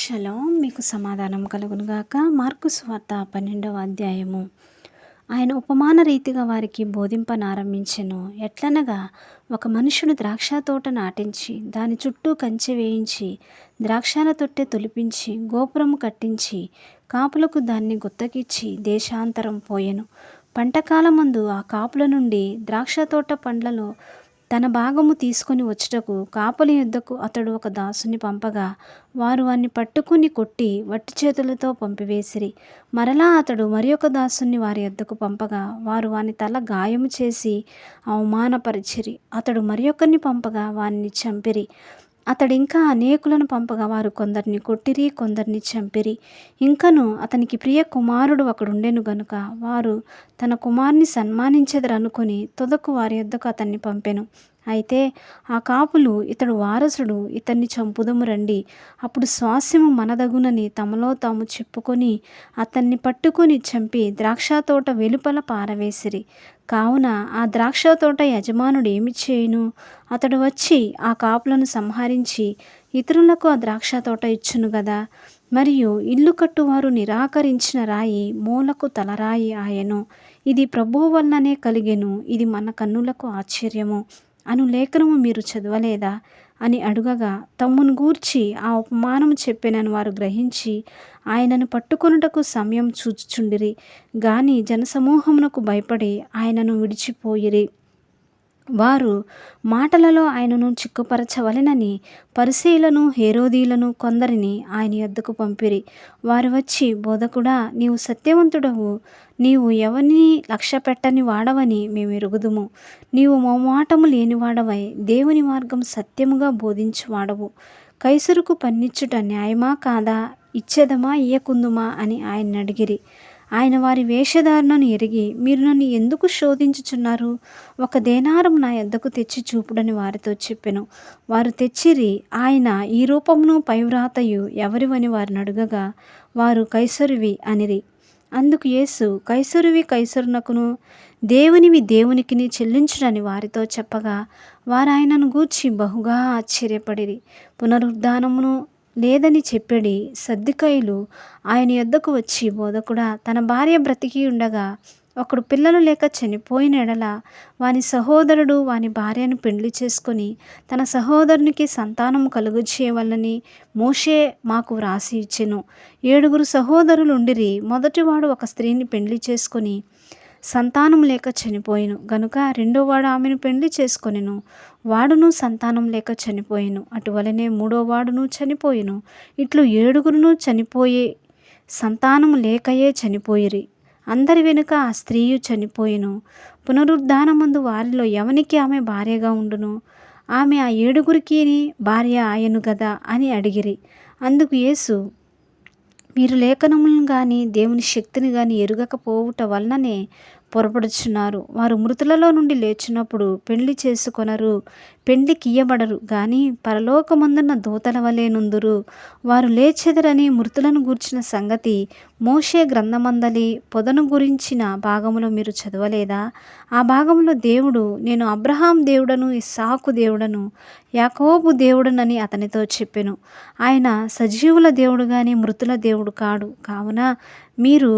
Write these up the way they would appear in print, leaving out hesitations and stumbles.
Shalom మీకు సమాధానం కలుగునుగాక. మార్కు సువార్త 12వ అధ్యాయము. ఆయన ఉపమాన రీతిగా వారికి బోధింపనారంభించెను. ఎట్లనగా, ఒక మనుషుడు ద్రాక్ష తోట నాటించి దాని చుట్టూ కంచె వేయించి ద్రాక్షాల తొట్టె తొలిపించి గోపురము కట్టించి కాపులకు దాన్ని గుత్తకిచ్చి దేశాంతరం పోయెను. పంటకాలమందు ఆ కాపుల నుండి ద్రాక్ష తోట పండ్లలో తన భాగము తీసుకొని వచ్చుటకు కాపుల యొద్దకు అతడు ఒక దాసుని పంపగా, వారు వాణ్ణి పట్టుకుని కొట్టి వట్టి చేతులతో పంపివేసిరి. మరలా అతడు మరి ఒక దాసుని వారి యొద్దకు పంపగా, వారు వాని తల గాయము చేసి అవమానపరిచిరి. అతడు మరి ఒకరిని పంపగా వానిని చంపిరి. అతడింకా అనేకులను పంపగా వారు కొందరిని కొట్టిరి, కొందరిని చంపిరి. ఇంకను అతనికి ప్రియ కుమారుడు ఒకడుండెను గనుక వారు తన కుమారుని సన్మానించెదరనుకొని తుదకు వారి యొద్దకు అతన్ని పంపెను. అయితే ఆ కాపులు, ఇతడు వారసుడు, ఇతన్ని చంపుదము రండి, అప్పుడు స్వాస్యము మనదగునని తమలో తాము చెప్పుకొని అతన్ని పట్టుకొని చంపి ద్రాక్ష తోట వెలుపల పారవేసిరి. కావున ఆ ద్రాక్ష తోట యజమానుడు ఏమి చేయును? అతడు వచ్చి ఆ కాపులను సంహరించి ఇతరులకు ఆ ద్రాక్ష తోట ఇచ్చును గదా. మరియు ఇల్లు కట్టువారు నిరాకరించిన రాయి మూలకు తలరాయి ఆయెను. ఇది ప్రభువు వలననే కలిగెను, ఇది మన కన్నులకు ఆశ్చర్యము అను లేఖనము మీరు చదవలేదా అని అడుగగా, తమ్మును గూర్చి ఆ ఉపమానము చెప్పెనని వారు గ్రహించి ఆయనను పట్టుకొనుటకు సమయం చూచుచుండిరి. గాని జనసమూహమునకు భయపడి ఆయనను విడిచిపోయిరి. వారు మాటలలో ఆయనను చిక్కుపరచవలెనని పరిసయ్యులను హేరోదీయులను కొందరిని ఆయన యొద్దకు పంపిరి. వారు వచ్చి, బోధకుడా, నీవు సత్యవంతుడవు, నీవు ఎవరిని లక్ష్యపెట్టని వాడవని మేము ఎరుగుదుము. నీవు మొహమాటము లేనివాడవై దేవుని మార్గం సత్యముగా బోధించువాడవు. కైసరుకు పన్నిచ్చుట న్యాయమా కాదా? ఇచ్చేదమా ఇయ్యకుందుమా అని ఆయన్ని అడిగిరి. ఆయన వారి వేషధారణను ఎరిగి, మీరు నన్ను ఎందుకు శోధించుచున్నారు? ఒక దేనారం నా యొద్దకు తెచ్చి చూపుడని వారితో చెప్పెను. వారు తెచ్చిరి. ఆయన, ఈ రూపమును పైవ్రాతయు ఎవరివని వారిని అడుగగా, వారు కైసరువి అనిరి. అందుకు యేసు, కైసరువి కైసరునకును, దేవునివి దేవునికిని చెల్లించుడని వారితో చెప్పగా, వారు ఆయనను గూర్చి బహుగా ఆశ్చర్యపడిరి. పునరుద్ధానమును లేదని చెప్పెడి సద్దూకయ్యులు ఆయన యొద్దకు వచ్చి, బోధకుడా, తన భార్య బ్రతికి ఉండగా ఒకడు పిల్లలు లేక చనిపోయిన ఎడల వాని సహోదరుడు వాని భార్యను పెండ్లి చేసుకొని తన సహోదరునికి సంతానము కలుగజేయవలనని మోషే మాకు వ్రాసి ఇచ్చెను. 7 సహోదరులు ఉండిరి. మొదటివాడు ఒక స్త్రీని పెండ్లి చేసుకొని సంతానం లేక చనిపోయెను గనుక రెండోవాడు ఆమెను పెండ్లి చేసుకొనెను. వాడును సంతానం లేక చనిపోయెను. అటువలనే మూడోవాడును చనిపోయెను. ఇట్లు 7 చనిపోయి సంతానము లేకయే చనిపోయిరి. అందరి వెనుక ఆ స్త్రీయు చనిపోయెను. పునరుద్ధానమందు వారిలో ఎవనికి ఆమె భార్యగా ఉండును? ఆమె ఆ 7 భార్య ఆయను గదా అని అడిగిరి. అందుకు యేసు, మీరు లేఖనములను గాని దేవుని శక్తిని గాని ఎరుగకపోవుట వలననే పొరపడుచున్నారు. వారు మృతులలో నుండి లేచినప్పుడు పెండ్లి చేసుకొనరు, పెండ్లికియ్యబడరు, గాని పరలోకమందున్న దూతల వలె నుందురు. వారు లేచెదరని మృతులను గూర్చిన సంగతి మోషే గ్రంథమందలి పొదను గురించిన భాగములో మీరు చదవలేదా? ఆ భాగంలో దేవుడు, నేను అబ్రహాం దేవుడను, ఇస్సాకు దేవుడను, యాకోబు దేవుడనని అతనితో చెప్పెను. ఆయన సజీవుల దేవుడు గాని మృతుల దేవుడు కాడు. కావున మీరు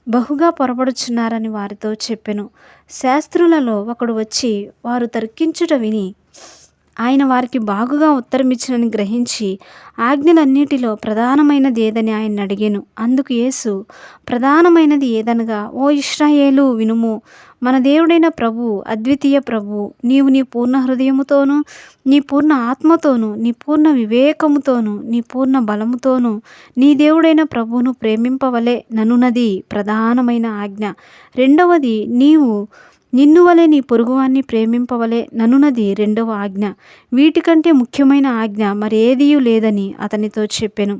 బహుగా పొరపడుచున్నారని వారితో చెప్పెను. శాస్త్రులలో ఒకడు వచ్చి వారు తర్కించుట విని ఆయన వారికి బాగుగా ఉత్తరమిచ్చినని గ్రహించి, ఆజ్ఞలన్నిటిలో ప్రధానమైనది ఏదని ఆయన అడిగెను. అందుకు యేసు, ప్రధానమైనది ఏదనగా, ఓ ఇశ్రాయేలు, వినుము. మన దేవుడైన ప్రభువు అద్వితీయ ప్రభువు. నీవు నీ పూర్ణ హృదయముతోనూ, నీ పూర్ణ ఆత్మతోనూ, నీ పూర్ణ వివేకముతోనూ, నీ పూర్ణ బలముతోనూ నీ దేవుడైన ప్రభువును ప్రేమింపవలె ననున్నది ప్రధానమైన ఆజ్ఞ. రెండవది, నీవు నిన్ను వలె నీ పొరుగువాన్ని ప్రేమింపవలె ననున్నది రెండవ ఆజ్ఞ. వీటికంటే ముఖ్యమైన ఆజ్ఞ మరేదియూ లేదని అతనితో చెప్పెను.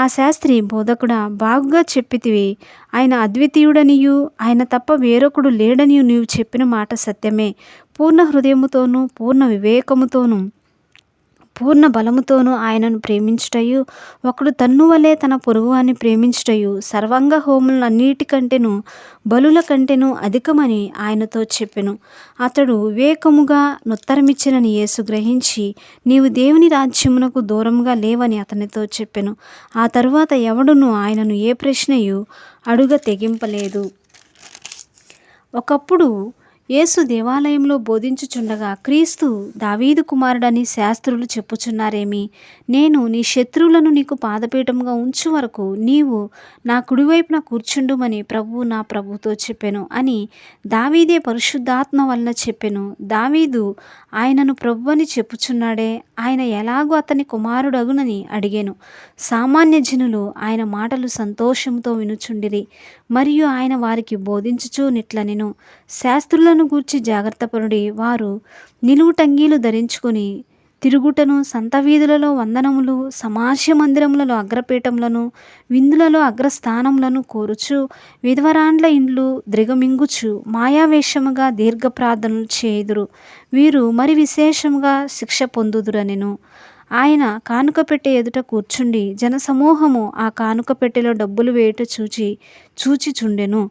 ఆ శాస్త్రి, బోధకుడా, బాగుగా చెప్పితివి. ఆయన అద్వితీయుడనియు ఆయన తప్ప వేరొకడు లేడనియు నీవు చెప్పిన మాట సత్యమే. పూర్ణ హృదయముతోనూ పూర్ణ వివేకముతోనూ పూర్ణ బలముతోనూ ఆయనను ప్రేమించుటయు, ఒకడు తన్ను వలె తన పొరుగువాని ప్రేమించుటయు సర్వాంగ హోమములన్నిటికంటెను బలుల కంటెను అధికమని ఆయనతో చెప్పెను. అతడు వివేకముగా నుత్తరమిచ్చినని యేసు గ్రహించి, నీవు దేవుని రాజ్యమునకు దూరముగా లేవని అతనితో చెప్పెను. ఆ తరువాత ఎవడునూ ఆయనను ఏ ప్రశ్నయు అడుగ తెగింపలేదు. ఒకప్పుడు యేసు దేవాలయంలో బోధించుచుండగా, క్రీస్తు దావీదు కుమారుడని శాస్త్రులు చెప్పుచున్నారేమి? నేను నీ శత్రువులను నీకు పాదపీఠముగా ఉంచు వరకు నీవు నా కుడివైపున కూర్చుండుమని ప్రభువు నా ప్రభుతో చెప్పెను అని దావీదే పరిశుద్ధాత్మ వలన చెప్పెను. దావీదు ఆయనను ప్రభువని చెప్పుచున్నాడే, ఆయన ఎలాగూ అతని కుమారుడగునని అడిగెను. సామాన్య జనులు ఆయన మాటలు సంతోషంతో వినుచుండిరి. మరియు ఆయన వారికి బోధించుచూ నిట్లనెను, శాస్త్రులను గూర్చి జాగ్రత్తపరుడి, వారు నిలువుటంగీలు ధరించుకొని తిరుగుటను, సంత వీధులలో వందనములు, సమాజ మందిరములలో అగ్రపీఠములను, విందులలో అగ్రస్థానములను కోరుచు, విధవరాండ్ల ఇండ్లు ద్రిగమింగుచు మాయావేషముగా దీర్ఘ ప్రార్థనలు చేయుదురు. వీరు మరి విశేషముగా శిక్ష పొందుదురనెను. ఆయన కానుక పెట్టె ఎదుట కూర్చుండి జనసమూహము ఆ కానుక పెట్టెలో డబ్బులు వేయుట చూచిచుండెను.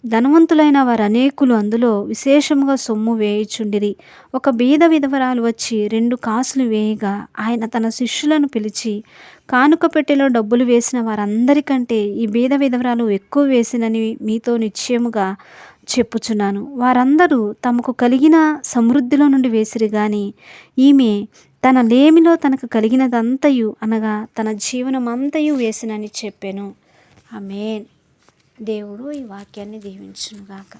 ధనవంతులైన వారనేకులు అందులో విశేషముగా సొమ్ము వేయుచుండిరి. ఒక బీద విధవరాలు వచ్చి 2 కాసులు వేయగా, ఆయన తన శిష్యులను పిలిచి, కానుక పెట్టెలో డబ్బులు వేసిన వారందరికంటే ఈ బీద విధవరాలు ఎక్కువ వేసినని మీతో నిశ్చయముగా చెప్పుచున్నాను. వారందరూ తమకు కలిగిన సమృద్ధిలో నుండి వేసిరి గాని, ఈమె తన లేమిలో తనకు కలిగినదంతయు అనగా తన జీవనమంతయు వేసినని చెప్పెను. ఆమేన్. దేవుడు ఈ వాక్యాన్ని దీవించునుగాక.